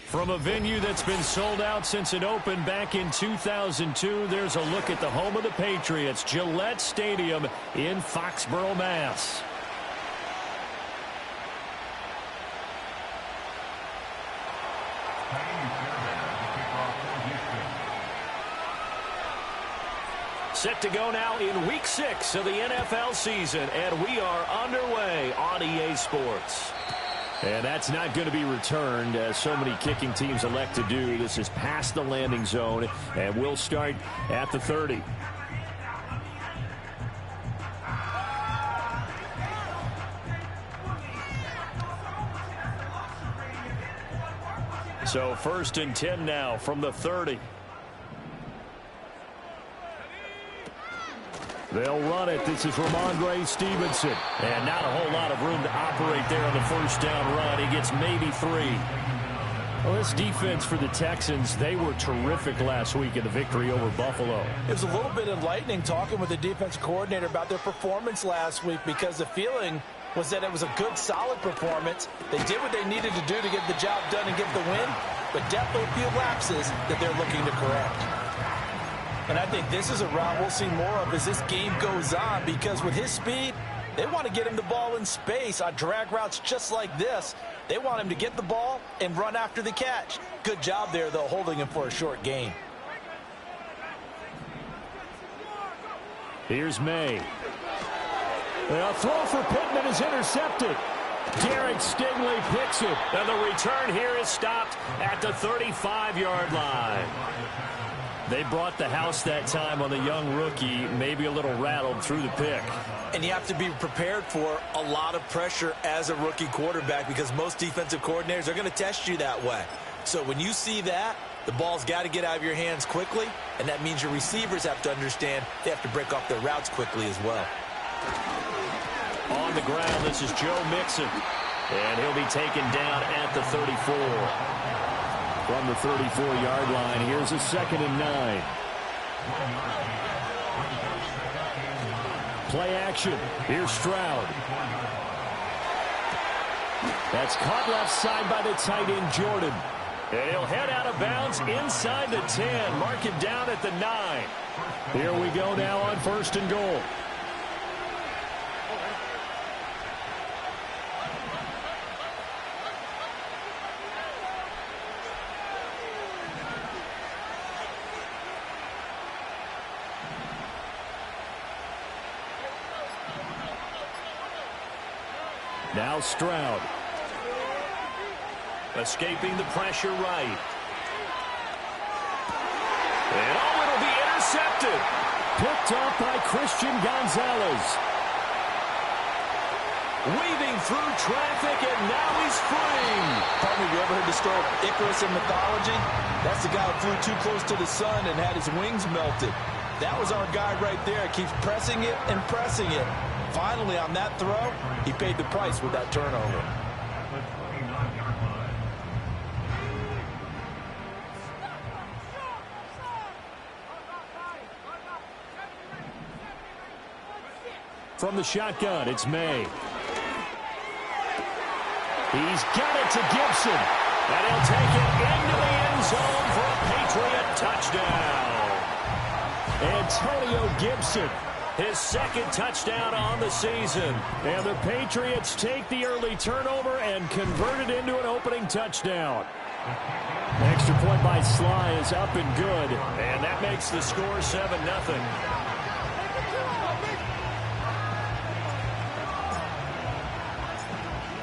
From a venue that's been sold out since it opened back in 2002, there's a look at the home of the Patriots, Gillette Stadium in Foxborough, Mass. Set to go now in Week 6 of the NFL season, and we are underway on EA Sports. And that's not going to be returned, as so many kicking teams elect to do. This is past the landing zone, and we'll start at the 30. So 1st and 10 now from the 30. They'll run it. This is Ramondre Stevenson. And not a whole lot of room to operate there on the first down run. He gets maybe 3. Well, this defense for the Texans, they were terrific last week in the victory over Buffalo. It was a little bit enlightening talking with the defense coordinator about their performance last week, because the feeling was that it was a good, solid performance. They did what they needed to do to get the job done and get the win, but definitely a few lapses that they're looking to correct. And I think this is a route we'll see more of as this game goes on, because with his speed, they want to get him the ball in space on drag routes just like this. They want him to get the ball and run after the catch. Good job there, though, holding him for a short gain. Here's May. A throw for Pittman is intercepted. Derek Stingley picks it. And the return here is stopped at the 35-yard line. They brought the house that time on the young rookie, maybe a little rattled through the pick. And you have to be prepared for a lot of pressure as a rookie quarterback, because most defensive coordinators are going to test you that way. So when you see that, the ball's got to get out of your hands quickly, and that means your receivers have to understand they have to break off their routes quickly as well. On the ground, this is Joe Mixon, and he'll be taken down at the 34. From the 34-yard line, here's a 2nd and 9. Play action. Here's Stroud. That's caught left side by the tight end, Jordan. And he'll head out of bounds inside the 10. Mark him down at the 9. Here we go now on 1st and goal. Now Stroud. Escaping the pressure right. And it'll be intercepted. Picked up by Christian Gonzalez. Weaving through traffic, and now he's free. Probably, you ever heard the story of Icarus in mythology? That's the guy who flew too close to the sun and had his wings melted. That was our guy right there. Keeps pressing it and pressing it. Finally, on that throw, he paid the price with that turnover. From the shotgun, it's May. He's got it to Gibson. And he'll take it into the end zone for a Patriot touchdown. Antonio Gibson, his 2nd touchdown on the season. And the Patriots take the early turnover and convert it into an opening touchdown. Extra point by Sly is up and good. And that makes the score 7-0.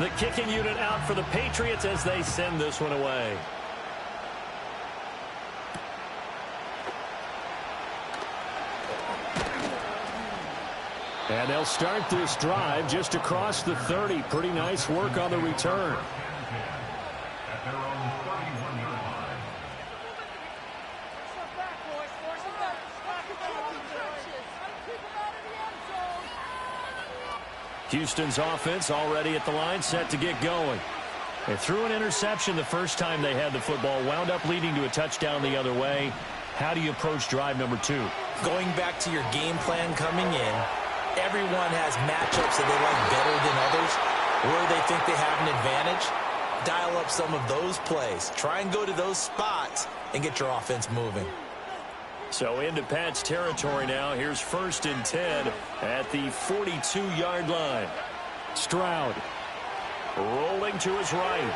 The kicking unit out for the Patriots as they send this one away. And they'll start this drive just across the 30. Pretty nice work on the return. Houston's offense already at the line, set to get going. They threw an interception the first time they had the football, wound up leading to a touchdown the other way. How do you approach drive number 2? Going back to your game plan coming in, everyone has matchups that they like better than others, where they think they have an advantage. dial up some of those plays. Try and go to those spots and get your offense moving. So into Pat's territory now. Here's 1st and 10 at the 42-yard line. Stroud rolling to his right.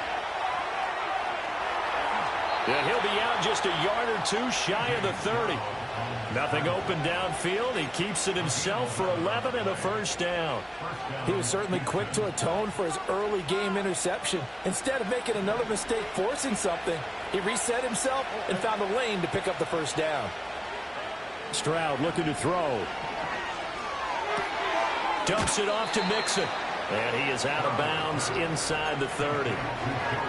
And he'll be out just a yard or two shy of the 30. Nothing open downfield. He keeps it himself for 11 and a 1st down. He was certainly quick to atone for his early game interception. Instead of making another mistake forcing something, he reset himself and found a lane to pick up the 1st down. Stroud looking to throw. Dumps it off to Mixon. And he is out of bounds inside the 30.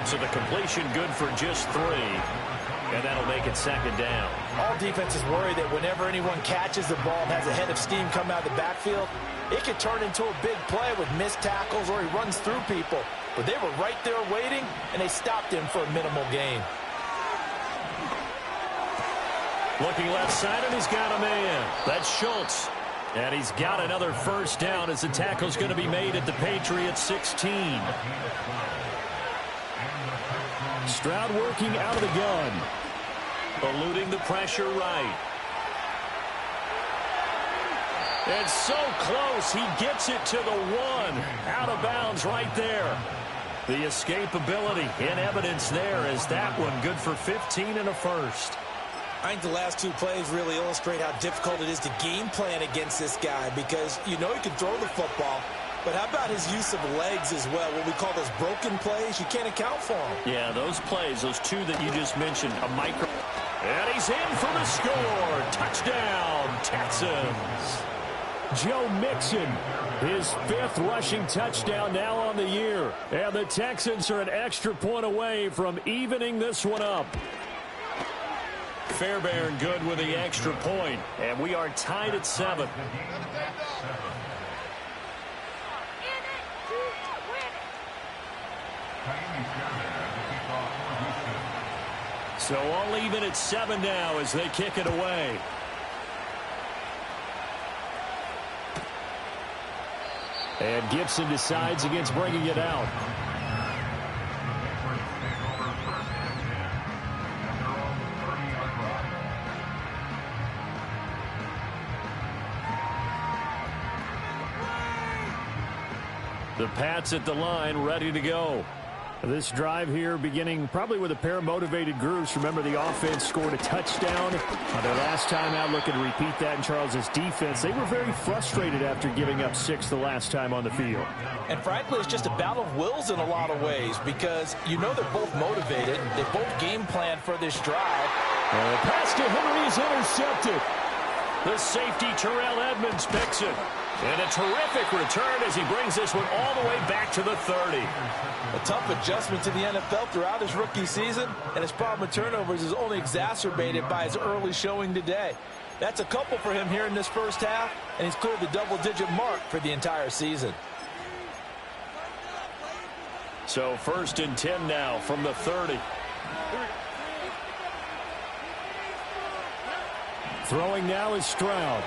So the completion good for just 3. And that'll make it 2nd down. All defenses worry that whenever anyone catches the ball and has a head of steam come out of the backfield, it could turn into a big play with missed tackles or he runs through people. But they were right there waiting, and they stopped him for a minimal gain. Looking left side, and he's got a man. That's Schultz. And he's got another 1st down as the tackle's going to be made at the Patriots 16. Stroud working out of the gun. Eluding the pressure right. And so close, he gets it to the 1. Out of bounds right there. The escapability in evidence there as that one good for 15 and a 1st. I think the last 2 plays really illustrate how difficult it is to game plan against this guy because you know he can throw the football, but how about his use of legs as well? What we call those broken plays, you can't account for them. Yeah, those plays, those 2 that you just mentioned, a micro. And he's in for the score. Touchdown, Texans. Joe Mixon, his 5th rushing touchdown now on the year. And the Texans are an extra point away from evening this one up. Fairbairn good with the extra point, and we are tied at 7. So all even at 7 now as they kick it away. And Gibson decides against bringing it out. The Pats at the line, ready to go. This drive here beginning probably with a pair of motivated groups. Remember, the offense scored a touchdown on their last time out. Looking to repeat that in Charles's defense. They were very frustrated after giving up 6 the last time on the field. And frankly, it's just a battle of wills in a lot of ways because you know they're both motivated. They both game planned for this drive. And the pass to Henry is intercepted. The safety, Terrell Edmonds, picks it. And a terrific return as he brings this one all the way back to the 30. A tough adjustment to the NFL throughout his rookie season, and his problem with turnovers is only exacerbated by his early showing today. That's a couple for him here in this 1st half, and he's cleared the double-digit mark for the entire season. So 1st and 10 now from the 30. Throwing now is Stroud.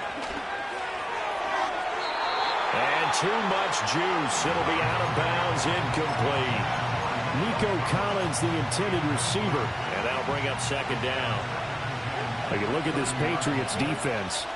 And too much juice. It'll be out of bounds, incomplete. Nico Collins, the intended receiver. And that'll bring up 2nd down. Take a look at this Patriots defense.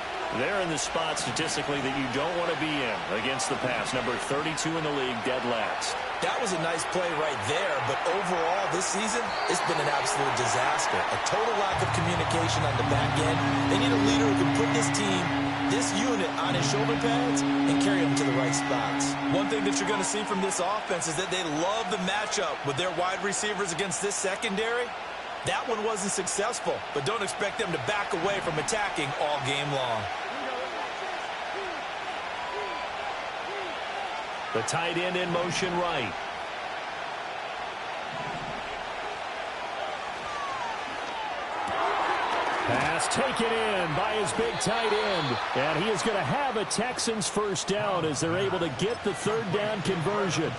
They're in the spot statistically that you don't want to be in against the pass. Number 32 in the league, dead last. That was a nice play right there, but overall this season, it's been an absolute disaster. A total lack of communication on the back end. They need a leader who can put this team, this unit, on his shoulder pads and carry them to the right spots. One thing that you're going to see from this offense is that they love the matchup with their wide receivers against this secondary. That one wasn't successful, but don't expect them to back away from attacking all game long. The tight end in motion right. Pass taken in by his big tight end. And he is going to have a Texans 1st down as they're able to get the 3rd down conversion.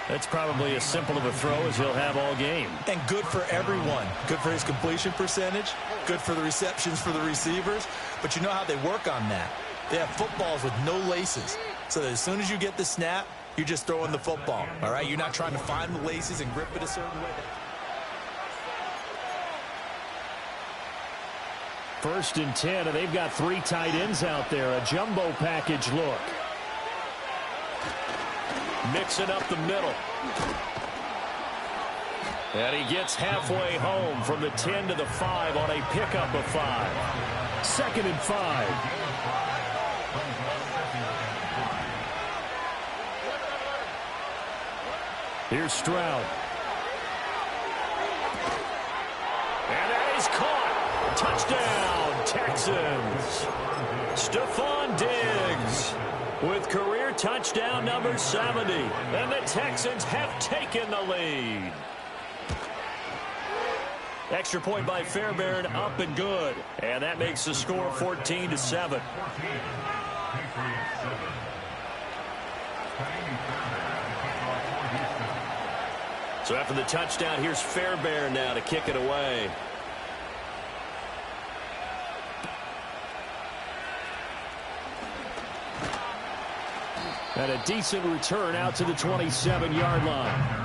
That's probably as simple of a throw as he'll have all game. And good for everyone. Good for his completion percentage. Good for the receptions for the receivers. But you know how they work on that. They have footballs with no laces. So that as soon as you get the snap, you're just throwing the football, all right? You're not trying to find the laces and grip it a certain way. First and 10, and they've got 3 tight ends out there. A jumbo package look. Mixing up the middle. And he gets halfway home from the 10 to the 5 on a pickup of 5. 2nd and 5. Here's Stroud. And that is caught. Touchdown, Texans. Stephon Diggs with career touchdown number 70. And the Texans have taken the lead. Extra point by Fairbairn, up and good. And that makes the score 14-7. So after the touchdown, here's Fairbairn now to kick it away. And a decent return out to the 27-yard line.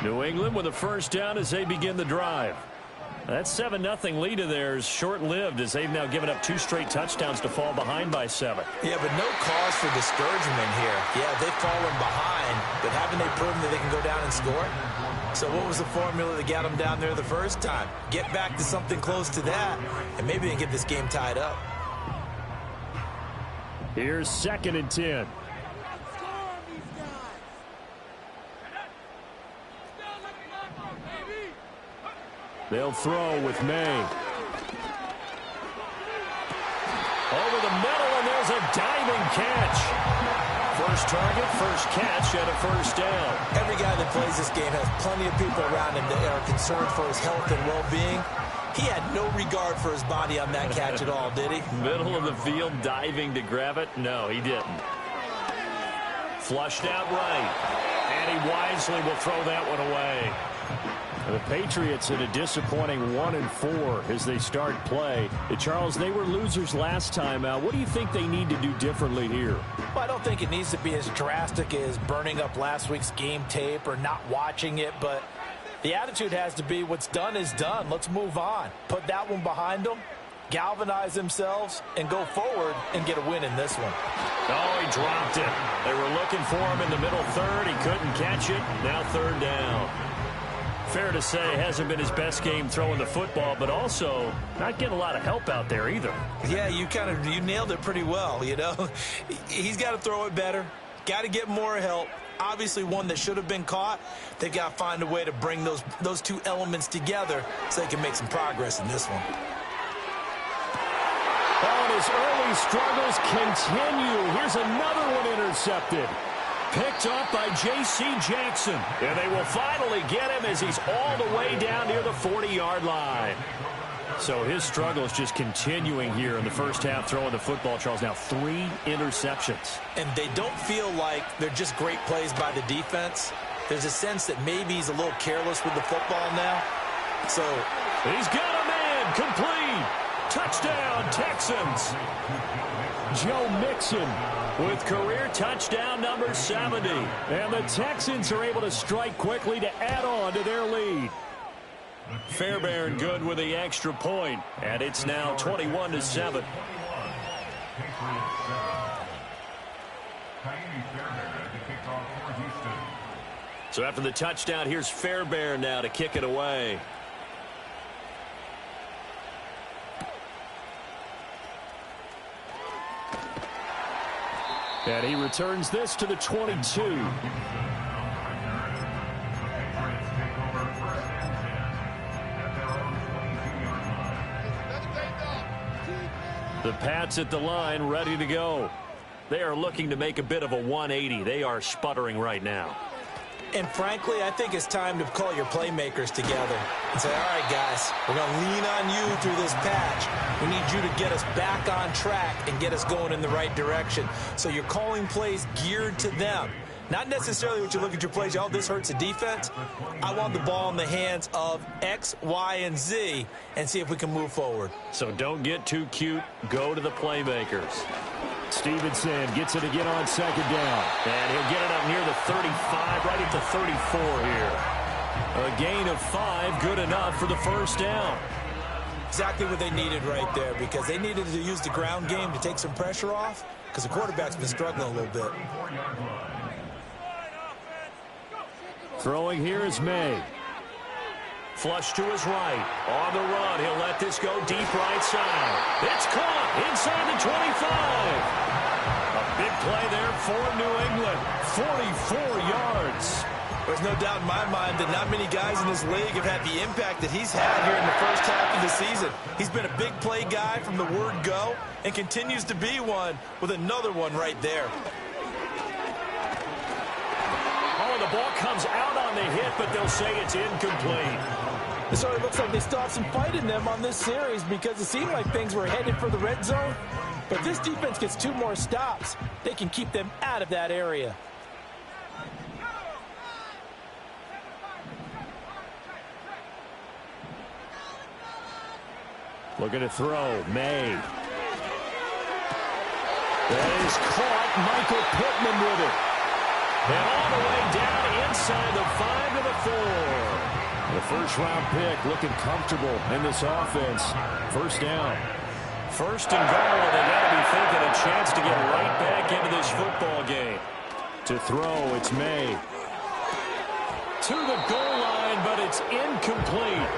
New England with a first down as they begin the drive. That 7-0 lead of theirs short-lived as they've now given up 2 straight touchdowns to fall behind by 7. Yeah, but no cause for discouragement here. Yeah, they've fallen behind, but haven't they proven that they can go down and score? So what was the formula that got them down there the first time? Get back to something close to that, and maybe they can get this game tied up. Here's 2nd and 10. They'll throw with May. Over the middle, and there's a diving catch. First target, first catch, and a first down. Every guy that plays this game has plenty of people around him that are concerned for his health and well-being. He had no regard for his body on that catch at all, did he? Middle of the field, diving to grab it? No, he didn't. Flushed out right. And he wisely will throw that one away. The Patriots in a disappointing 1-4 as they start play. Charles, they were losers last time out. What do you think they need to do differently here? Well, I don't think it needs to be as drastic as burning up last week's game tape or not watching it, but the attitude has to be what's done is done. Let's move on. Put that one behind them, galvanize themselves, and go forward and get a win in this one. Oh, he dropped it. They were looking for him in the middle third. He couldn't catch it. Now 3rd down. Fair to say, hasn't been his best game throwing the football, but also not getting a lot of help out there either. Yeah, you nailed it pretty well, you know. He's got to throw it better, got to get more help. Obviously one that should have been caught. They've got to find a way to bring those 2 elements together so they can make some progress in this one. Oh, and his early struggles continue. Here's another one intercepted. Picked off by J.C. Jackson. And they will finally get him as he's all the way down near the 40-yard line. So his struggles just continuing here in the first half throwing the football, Charles. Now 3 interceptions. And they don't feel like they're just great plays by the defense. There's a sense that maybe he's a little careless with the football now. So he's got a man complete. Touchdown, Texans. Joe Mixon with career touchdown number 70. And the Texans are able to strike quickly to add on to their lead. Fairbairn good with the extra point, and it's now 21-7. So after the touchdown, here's Fairbairn now to kick it away. And he returns this to the 22. The Pats at the line, ready to go. They are looking to make a bit of a 180. They are sputtering right now. And frankly, I think it's time to call your playmakers together and say, all right, guys, we're going to lean on you through this patch. We need you to get us back on track and get us going in the right direction. So you're calling plays geared to them. Not necessarily what you look at your plays, oh, this hurts the defense. I want the ball in the hands of X, Y, and Z and see if we can move forward. So don't get too cute. Go to the playmakers. Stevenson gets it again on second down. And he'll get it up near the 35, right at the 34 here. A gain of 5, good enough for the first down. Exactly what they needed right there, because they needed to use the ground game to take some pressure off, because the quarterback's been struggling a little bit. Throwing here is May. Flush to his right. On the run. He'll let this go deep right side. It's caught inside the 25. A big play there for New England. 44 yards. There's no doubt in my mind that not many guys in this league have had the impact that he's had here in the first half of the season. He's been a big play guy from the word go and continues to be one with another one right there. Oh, the ball comes out on the hit, but they'll say it's incomplete. So it looks like they still have some fight in them on this series, because it seemed like things were headed for the red zone. But if this defense gets 2 more stops, they can keep them out of that area. Looking to throw. May. That is caught. Michael Pittman with it. And all the way down inside the 5 to the 4. The first-round pick looking comfortable in this offense. First down. First and goal, and they got to be thinking a chance to get right back into this football game. To throw, it's May. To the goal line, but it's incomplete.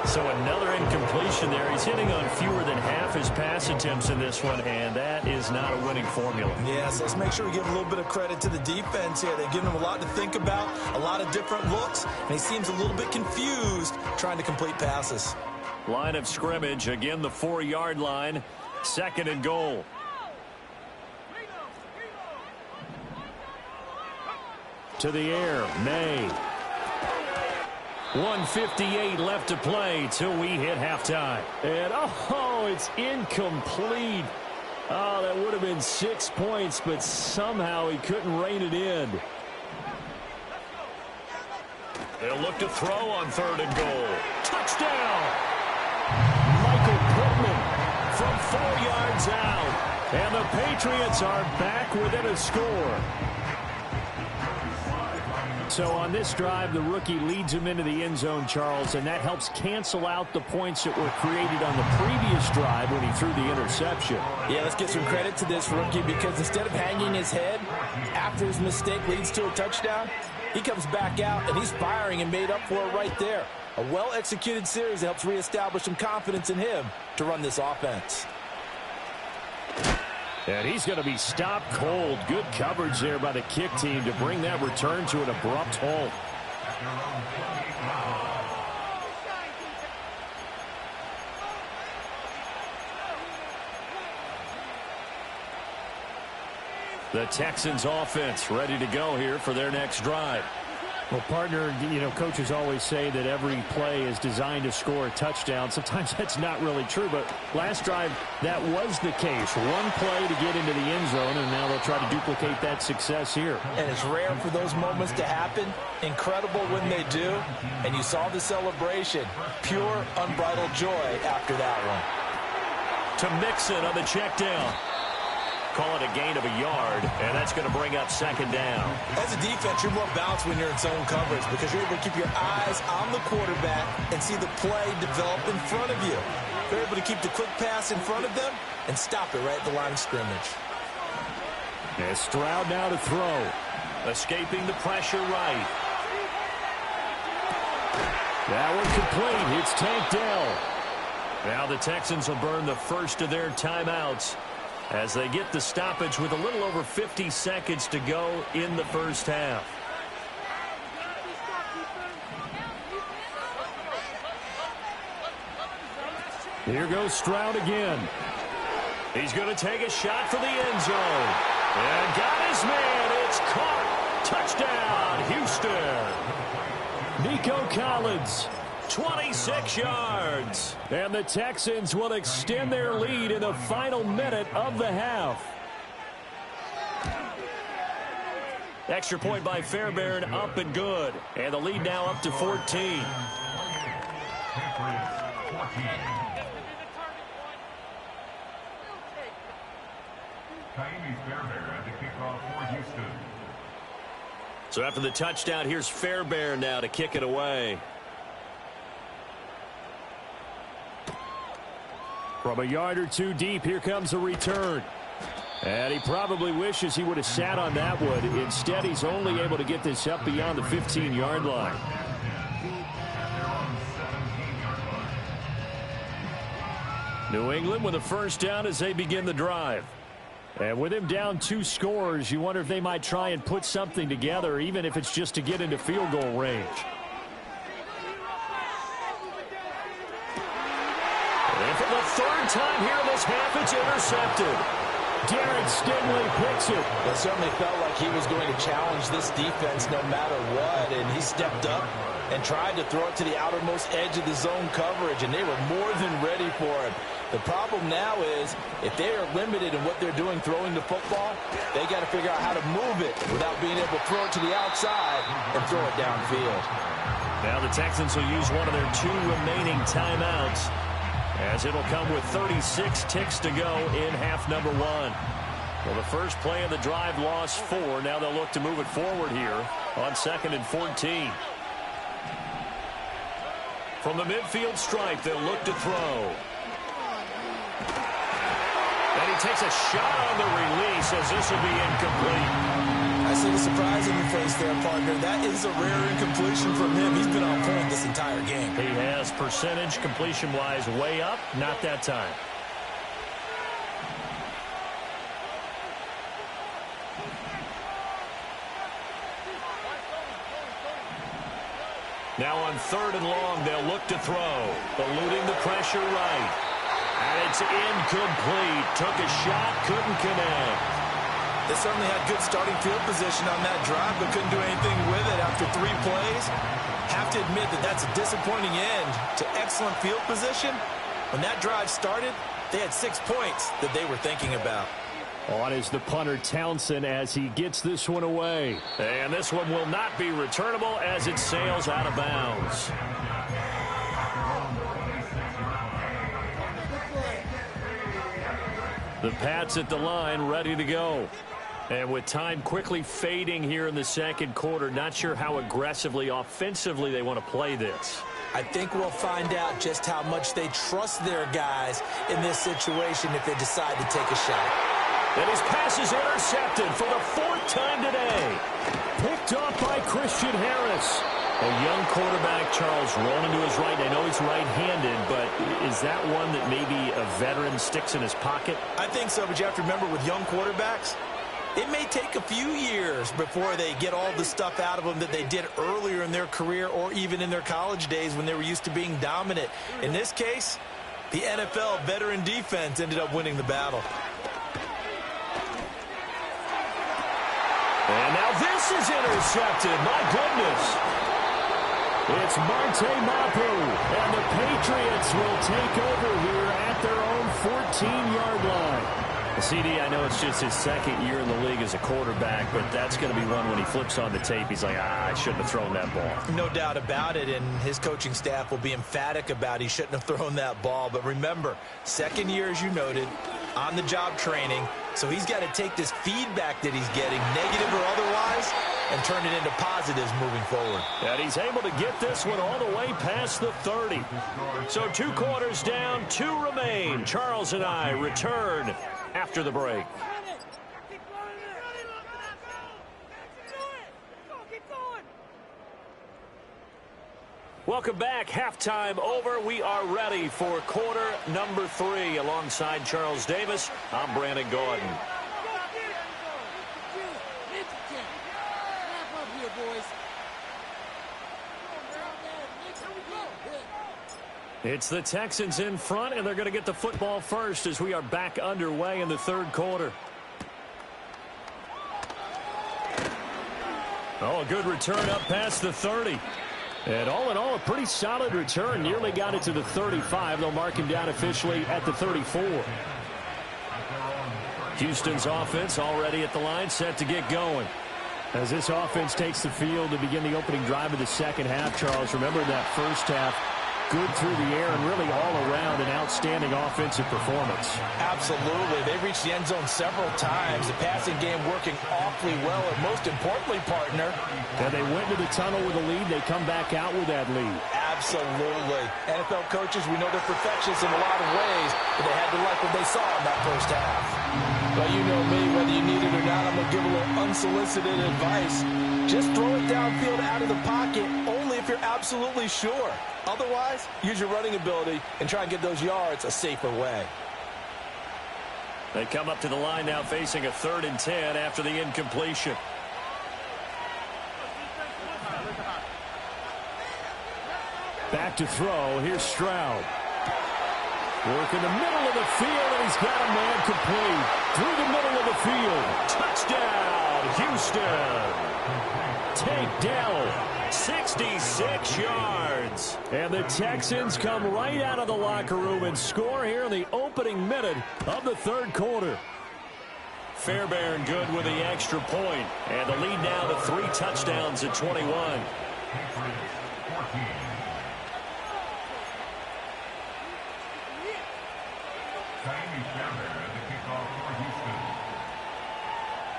So another incompletion there. He's hitting on fewer than half his pass attempts in this one, and that is not a winning formula. Yes, let's make sure we give a little bit of credit to the defense here. They've given him a lot to think about, a lot of different looks, and he seems a little bit confused trying to complete passes. Line of scrimmage, again the 4-yard line. Second and goal. To the air, May. 1:58 left to play till we hit halftime. And, oh, it's incomplete. Oh, that would have been 6 points, but somehow he couldn't rein it in. They'll look to throw on third and goal. Touchdown! Michael Pittman from 4 yards out. And the Patriots are back within a score. So on this drive, the rookie leads him into the end zone, Charles, and that helps cancel out the points that were created on the previous drive when he threw the interception. Yeah, let's give some credit to this rookie, because instead of hanging his head after his mistake leads to a touchdown, he comes back out and he's firing and made up for it right there. A well-executed series that helps reestablish some confidence in him to run this offense. And he's going to be stopped cold. Good coverage there by the kick team to bring that return to an abrupt halt. The Texans offense ready to go here for their next drive. Well, partner, you know, coaches always say that every play is designed to score a touchdown. Sometimes that's not really true, but last drive, that was the case. One play to get into the end zone, and now they'll try to duplicate that success here. And it's rare for those moments to happen. Incredible when they do. And you saw the celebration. Pure, unbridled joy after that one. To Mixon on the check down. Call it a gain of a yard, and that's going to bring up second down. As a defense, you're more balanced when you're in zone coverage, because you're able to keep your eyes on the quarterback and see the play develop in front of you. You're able to keep the quick pass in front of them and stop it right at the line of scrimmage. And Stroud now to throw. Escaping the pressure right. That one complete. It's Tank Dell. Now the Texans will burn the first of their timeouts as they get the stoppage with a little over 50 seconds to go in the first half. Here goes Stroud again. He's going to take a shot for the end zone. And got his man. It's caught. Touchdown, Houston. Nico Collins. 26 yards. And the Texans will extend their lead in the final minute of the half. Extra point by Fairbairn, up and good. And the lead now up to 14. So after the touchdown, here's Fairbairn now to kick it away. From a yard or two deep, here comes a return. And he probably wishes he would have sat on that one. Instead, he's only able to get this up beyond the 15-yard line. New England with a first down as they begin the drive. And with him down 2 scores, you wonder if they might try and put something together, even if it's just to get into field goal range. And for the third time here in this half, it's intercepted. Darren Stingley picks it. It certainly felt like he was going to challenge this defense no matter what, and he stepped up and tried to throw it to the outermost edge of the zone coverage, and they were more than ready for him. The problem now is if they are limited in what they're doing throwing the football, they got to figure out how to move it without being able to throw it to the outside and throw it downfield. Now the Texans will use one of their 2 remaining timeouts, as it'll come with 36 ticks to go in half number 1. Well, the first play of the drive lost 4. Now they'll look to move it forward here on 2nd and 14. From the midfield stripe, they'll look to throw. And he takes a shot on the release as this will be incomplete. I see the surprise in your face there, partner. That is a rare incompletion from him. He's been on point this entire game. He has percentage completion-wise way up, not that time. Now on 3rd and long, they'll look to throw. Eluding the pressure right. And it's incomplete. Took a shot, couldn't connect. They certainly had good starting field position on that drive, but couldn't do anything with it after 3 plays. Have to admit that that's a disappointing end to excellent field position. When that drive started, they had 6 points that they were thinking about. On is the punter Townsend as he gets this one away. And this one will not be returnable as it sails out of bounds. The Pats at the line ready to go. And with time quickly fading here in the second quarter, not sure how aggressively, offensively they want to play this. I think we'll find out just how much they trust their guys in this situation if they decide to take a shot. And his pass is intercepted for the 4th time today. Picked off by Christian Harris. A young quarterback, Charles, rolling to his right. I know he's right-handed, but is that one that maybe a veteran sticks in his pocket? I think so, but you have to remember with young quarterbacks, it may take a few years before they get all the stuff out of them that they did earlier in their career or even in their college days when they were used to being dominant. In this case, the NFL veteran defense ended up winning the battle. And now this is intercepted. My goodness. It's Marte Mapu. And the Patriots will take over here at their own 14-yard line. CD, I know it's just his 2nd year in the league as a quarterback, but that's going to be one when he flips on the tape, he's like, I shouldn't have thrown that ball. No doubt about it, and his coaching staff will be emphatic about he shouldn't have thrown that ball. But remember, 2nd year, as you noted, on-the-job training, so he's got to take this feedback that he's getting, negative or otherwise, and turn it into positives moving forward. And he's able to get this one all the way past the 30. So 2 quarters down, 2 remain. Charles and I return after the break. Welcome back. Halftime over. We are ready for quarter number 3. Alongside Charles Davis, I'm Brandon Gordon. It's the Texans in front, and they're going to get the football first as we are back underway in the 3rd quarter. Oh, a good return up past the 30. And all in all, a pretty solid return. Nearly got it to the 35. They'll mark him down officially at the 34. Houston's offense already at the line, set to get going. As this offense takes the field to begin the opening drive of the second half, Charles, remember that first half, good through the air and really all around an outstanding offensive performance. Absolutely. They reached the end zone several times. The passing game working awfully well, and most importantly, partner. And they went to the tunnel with a lead. They come back out with that lead. Absolutely. NFL coaches, we know they're perfectionists in a lot of ways, but they had to like what they saw in that first half. Well, you know me, whether you need it or not, I'm going to give a little unsolicited advice. Just throw it downfield out of the pocket, only if you're absolutely sure. Otherwise, use your running ability and try and get those yards a safer way. They come up to the line now facing a 3rd and 10 after the incompletion. Back to throw. Here's Stroud. Work in the middle of the field, and he's got a man complete. Through the middle of the field. Touchdown, Houston. Takedown, 66 yards. And the Texans come right out of the locker room and score here in the opening minute of the 3rd quarter. Fairbairn good with the extra point. And the lead now to 3 touchdowns at 21.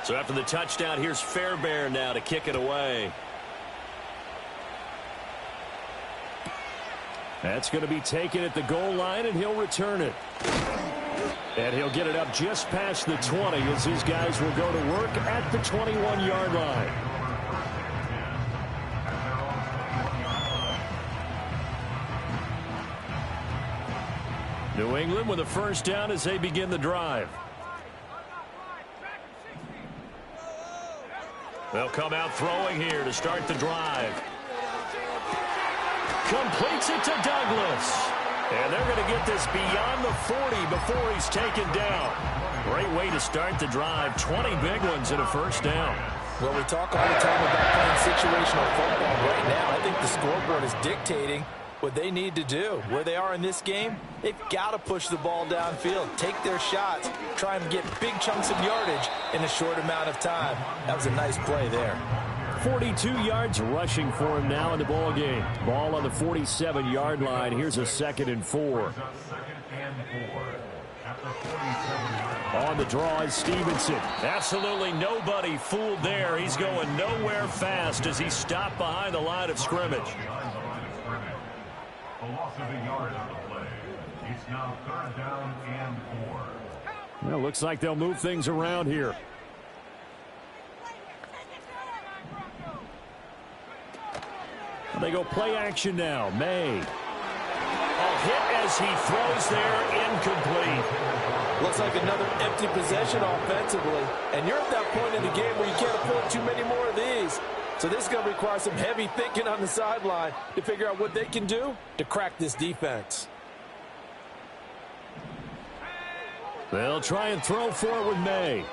So after the touchdown, here's Fairbairn now to kick it away. That's going to be taken at the goal line, and he'll return it. And he'll get it up just past the 20 as his guys will go to work at the 21-yard line. New England with a first down as they begin the drive. They'll come out throwing here to start the drive. Completes it to Douglas. And they're going to get this beyond the 40 before he's taken down. Great way to start the drive. 20 big ones and a first down. Well, we talk all the time about playing situational football right now. I think the scoreboard is dictating what they need to do. Where they are in this game, they've got to push the ball downfield, take their shots, try and get big chunks of yardage in a short amount of time. That was a nice play there. 42 yards rushing for him now in the ball game. Ball on the 47-yard line. Here's a 2nd and 4. On the draw is Stevenson. Absolutely nobody fooled there. He's going nowhere fast as he stopped behind the line of scrimmage. A loss of a yard on the play. It's now 3rd down and 4. Well, looks like they'll move things around here. They go play action now. May. A hit as he throws there, incomplete. Looks like another empty possession offensively. And you're at that point in the game where you can't afford too many more of these. So this is going to require some heavy thinking on the sideline to figure out what they can do to crack this defense. They'll try and throw for it with May.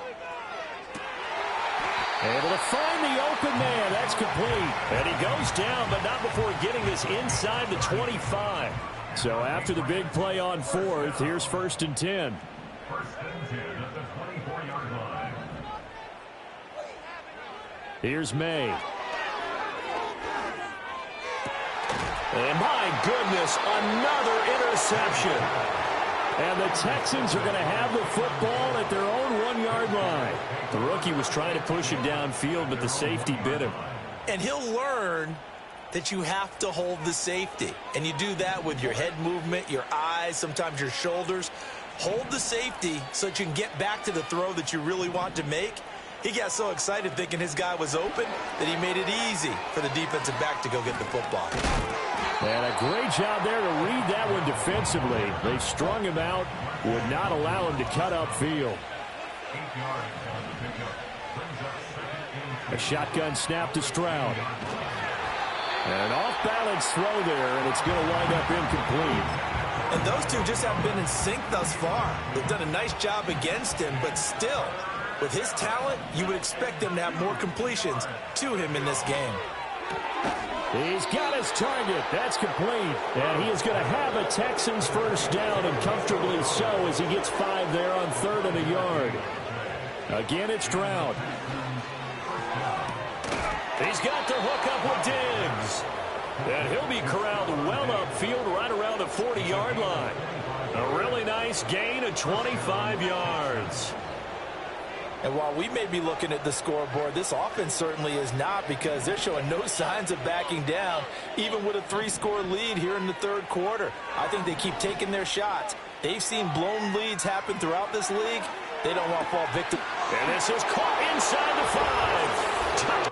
Able to find the open man. That's complete. And he goes down, but not before getting this inside the 25. So after the big play on 4th, here's 1st and 10. 1st and 10 at the 24-yard line. Here's May. And my goodness, another interception. And the Texans are going to have the football at their own 1-yard line. The rookie was trying to push him downfield, but the safety bit him. And he'll learn that you have to hold the safety. And you do that with your head movement, your eyes, sometimes your shoulders. Hold the safety so that you can get back to the throw that you really want to make. He got so excited thinking his guy was open that he made it easy for the defensive back to go get the football. And a great job there to read that one defensively. They strung him out, would not allow him to cut upfield. 8 yards on the pickup. Brings up 2nd and 2. A shotgun snap to Stroud. An off-balance throw there, and it's going to wind up incomplete. And those two just haven't been in sync thus far. They've done a nice job against him, but still, with his talent, you would expect them to have more completions to him in this game. He's got his target. That's complete. And he is going to have a Texans first down, and comfortably so, as he gets 5 there on 3rd and a yard. Again, it's Stroud. He's got the hook up with Diggs. And he'll be corralled well upfield right around the 40-yard line. A really nice gain of 25 yards. And while we may be looking at the scoreboard, this offense certainly is not, because they're showing no signs of backing down, even with a 3-score lead here in the 3rd quarter. I think they keep taking their shots. They've seen blown leads happen throughout this league. They don't want to fall victim. And this is caught inside the 5.